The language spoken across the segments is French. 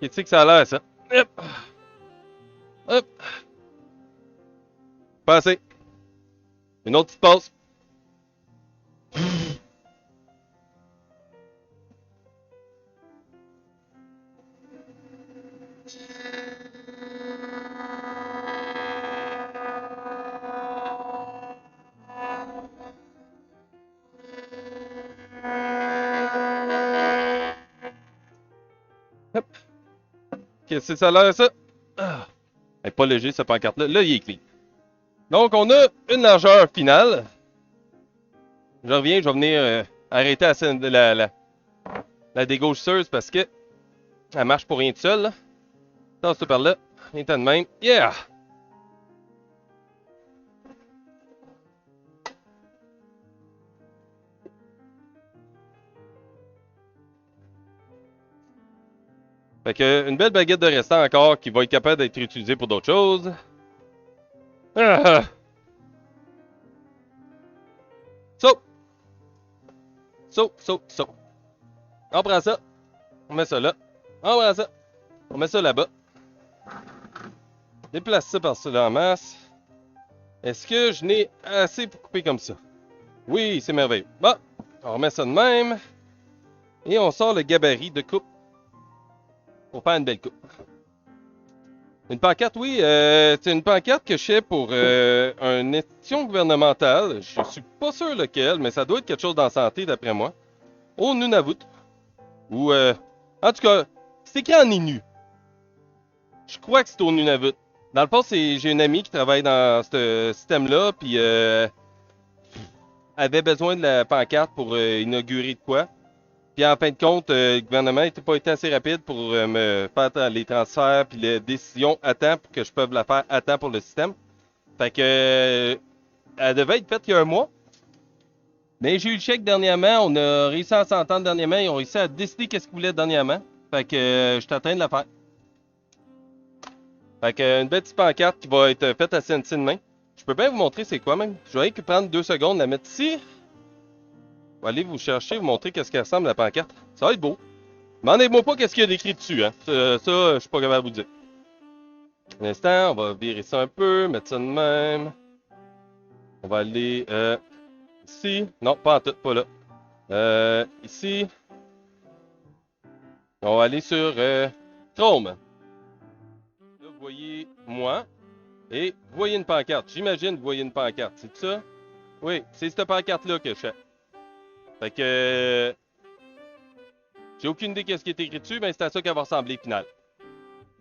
Qu'est-ce que ça a l'air, ça? Hop! Hop! Pas assez. Une autre petite pause. Hop! Qu'est-ce que ça a l'air, ça? Ah. Elle est pas léger, cette pancarte-là. Là, il est clean. Donc, on a une largeur finale. Je reviens, je vais venir arrêter la dégausseuse parce que elle marche pour rien de seule. Tasse par là. Rien de même. Yeah! Fait que une belle baguette de restant encore qui va être capable d'être utilisée pour d'autres choses. Ah! So! So! On prend ça. On met ça là. On prend ça. On met ça là-bas. Déplace ça par-dessus en masse. Est-ce que je n'ai assez pour couper comme ça? Oui, c'est merveilleux. Bon, on remet ça de même. Et on sort le gabarit de coupe pour faire une belle coupe. Une pancarte, oui. C'est une pancarte que je fais pour une édition gouvernementale. Je suis pas sûr lequel, mais ça doit être quelque chose dans la santé, d'après moi. Au Nunavut. Ou, en tout cas, c'est écrit en Innu. Je crois que c'est au Nunavut. Dans le fond, j'ai une amie qui travaille dans ce système-là, puis avait besoin de la pancarte pour inaugurer de quoi. Puis en fin de compte, le gouvernement n'était pas été assez rapide pour me faire les transferts puis les décisions à temps pour que je puisse la faire à temps pour le système. Fait que elle devait être faite il y a un mois. Mais j'ai eu le chèque dernièrement, on a réussi à s'entendre dernièrement, ils ont réussi à décider qu'est-ce qu'ils voulaient dernièrement. Fait que je suis en train de la faire. Fait que une belle petite pancarte qui va être faite à CNC de main. Je peux bien vous montrer c'est quoi même. Je vais rien que prendre 2 secondes, la mettre ici. Je vais aller vous chercher, vous montrer qu'est-ce qu'elle ressemble la pancarte. Ça va être beau. Demandez-moi pas qu'est-ce qu'il y a d'écrit dessus, hein. Ça, je suis pas capable de vous dire. Un instant, on va virer ça un peu, mettre ça de même. On va aller ici. Non, pas en tout, pas là. Ici. On va aller sur Chrome. Là, vous voyez moi. Et vous voyez une pancarte. J'imagine que vous voyez une pancarte. C'est ça? Oui, c'est cette pancarte-là que je fais. Fait que j'ai aucune idée qu'est-ce qui est écrit dessus, mais c'est à ça qu'elle va ressembler final.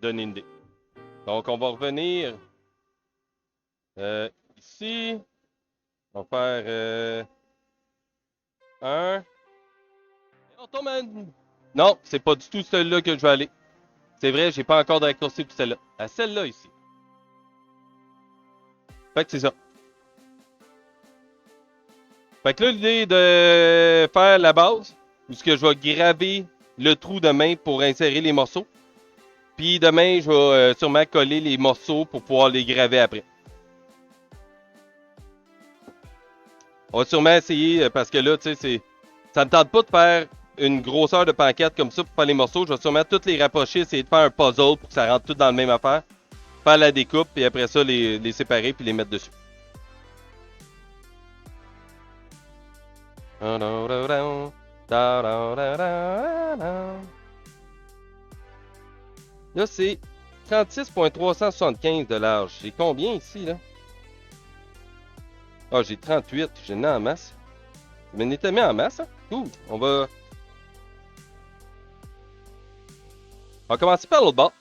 Donner une idée. Donc, on va revenir ici. On va faire un. Et on tombe à une... Non, c'est pas du tout celle-là que je vais aller. C'est vrai, j'ai pas encore de raccourci pour celle-là. À celle-là ici. Fait que c'est ça. Fait que là, l'idée est de faire la base, où ce que je vais graver le trou de main pour insérer les morceaux. Puis demain, je vais sûrement coller les morceaux pour pouvoir les graver après. On va sûrement essayer, parce que là, tu sais, ça me tente pas de faire une grosseur de pancarte comme ça pour faire les morceaux. Je vais sûrement tous les rapprocher, essayer de faire un puzzle pour que ça rentre tout dans le même affaire. Faire la découpe, puis après ça, les séparer puis les mettre dessus. Là, c'est 36,375 de large. J'ai combien ici, là? Ah, j'ai 38. J'ai mis en masse. Mais on était mis en masse, hein? Cool. On va commencer par l'autre bord.